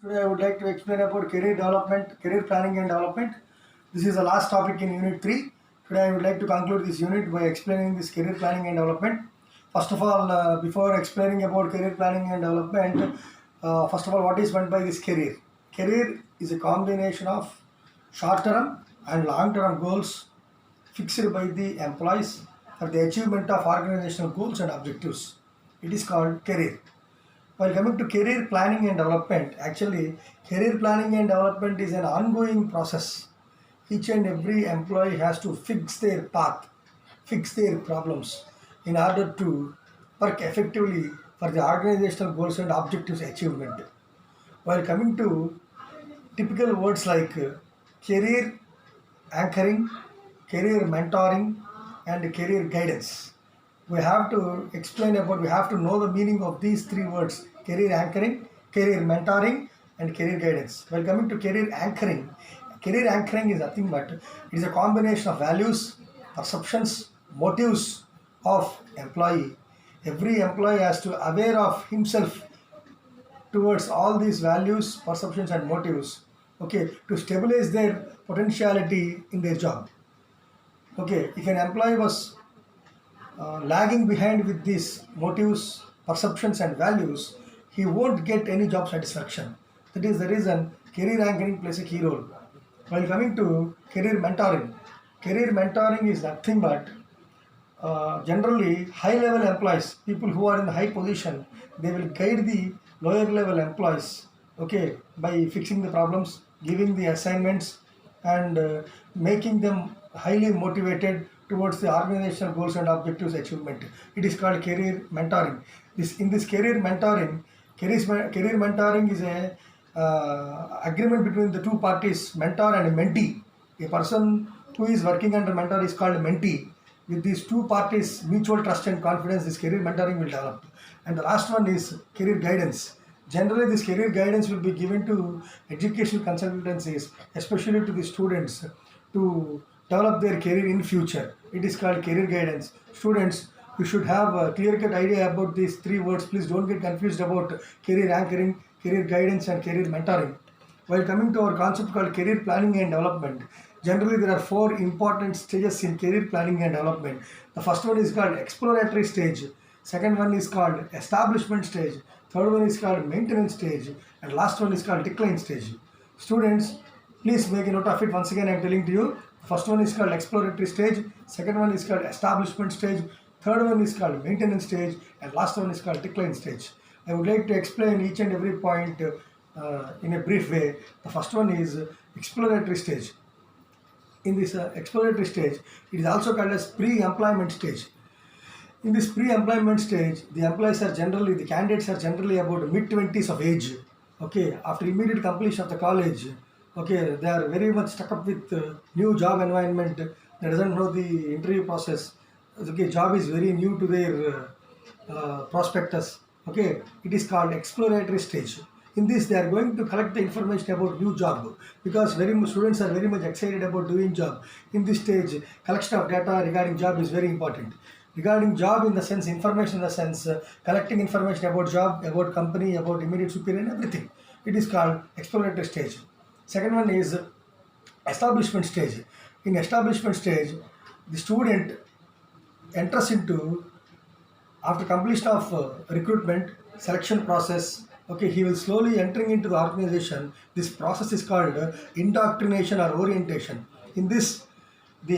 Today I would like to explain about career development, career planning and development. This is the last topic in Unit 3. Today I would like to conclude this unit by explaining this career planning and development. First of all, before explaining about career planning and development, first of all, what is meant by this career? Career is a combination of short-term and long-term goals fixed by the employees for the achievement of organizational goals and objectives. It is called career. While coming to career planning and development, actually, career planning and development is an ongoing process. Each and every employee has to fix their path, fix their problems in order to work effectively for the organizational goals and objectives achievement. While coming to typical words like career anchoring, career mentoring, and career guidance, we have to we have to know the meaning of these three words: career anchoring, career mentoring, and career guidance. While coming to career anchoring is nothing but it is a combination of values, perceptions, motives of employee. Every employee has to aware of himself towards all these values, perceptions, and motives, okay, to stabilize their potentiality in their job. Okay, if an employee was lagging behind with these motives, perceptions, and values, he won't get any job satisfaction. That is the reason career anchoring plays a key role. While coming to career mentoring is nothing but generally high level employees, people who are in the high position, they will guide the lower level employees, okay, by fixing the problems, giving the assignments, and making them highly motivated towards the organizational goals and objectives achievement. It is called career mentoring. In this career mentoring is a agreement between the two parties, mentor and mentee. A person who is working under mentor is called mentee. With these two parties mutual trust and confidence, this career mentoring will develop. And the last one is career guidance. Generally, this career guidance will be given to educational consultancies, especially to the students, to develop their career in future. It is called career guidance. Students, you should have a clear-cut idea about these three words. Please don't get confused about career anchoring, career guidance, and career mentoring. While coming to our concept called career planning and development, generally there are four important stages in career planning and development. The first one is called exploratory stage. Second one is called establishment stage. Third one is called maintenance stage. And last one is called decline stage. Students, please make a note of it. Once again, I am telling to you. First one is called exploratory stage. Second one is called establishment stage. Third one is called maintenance stage. And last one is called decline stage. I would like to explain each and every point in a brief way. The first one is exploratory stage. In this exploratory stage, it is also called as pre-employment stage. In this pre-employment stage, the candidates are generally about mid-20s of age. Okay, after immediate completion of the college, okay, they are very much stuck up with new job environment. They doesn't know the interview process. Okay, job is very new to their prospectus. Okay, it is called exploratory stage. In this, they are going to collect the information about new job because students are very much excited about doing job. In this stage, collection of data regarding job is very important. Regarding job in the sense, information in the sense, collecting information about job, about company, about immediate superior and everything. It is called exploratory stage. Second one is establishment stage. In establishment stage, the student enters into, after completion of recruitment, selection process, okay, he will slowly entering into the organization. This process is called indoctrination or orientation. In this, the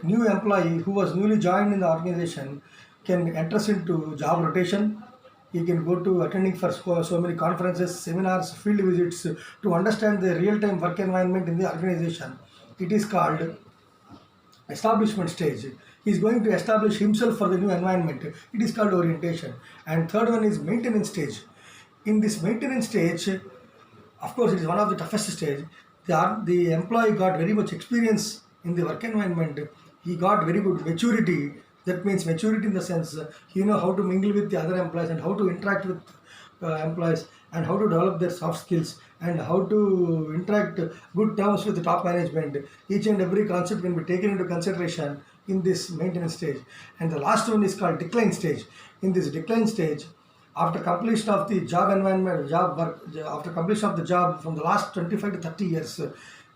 new employee who was newly joined in the organization can enter into job rotation. He can go to attending for so many conferences, seminars, field visits to understand the real-time work environment in the organization. It is called establishment stage. He is going to establish himself for the new environment. It is called orientation. And third one is maintenance stage. In this maintenance stage, of course, it is one of the toughest stage. The employee got very much experience in the work environment. He got very good maturity. That means maturity in the sense he know how to mingle with the other employees and how to interact with employees and how to develop their soft skills and how to interact good terms with the top management. Each and every concept can be taken into consideration in this maintenance stage. And the last one is called decline stage. In this decline stage, after completion of the job environment, job work, after completion of the job from the last 25 to 30 years,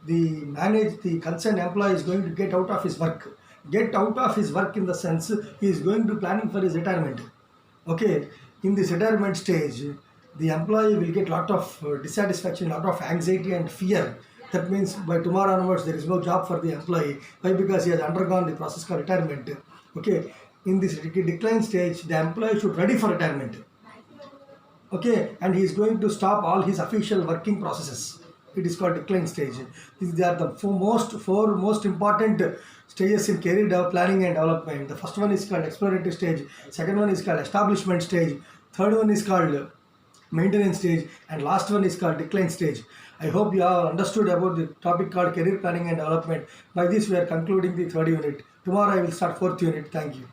the concerned employee is going to get out of his work. Get out of his work in the sense he is going to planning for his retirement. Okay, in this retirement stage, the employee will get lot of dissatisfaction, lot of anxiety and fear. That means by tomorrow onwards there is no job for the employee. Why? Because he has undergone the process called retirement. Okay, in this decline stage, the employee should ready for retirement. Okay, and he is going to stop all his official working processes. It is called decline stage. These are the four most important stages in career planning and development. The first one is called exploratory stage, second one is called establishment stage, third one is called maintenance stage, and last one is called decline stage. I hope you have understood about the topic called career planning and development. By this we are concluding the third unit. Tomorrow I will start fourth unit. Thank you.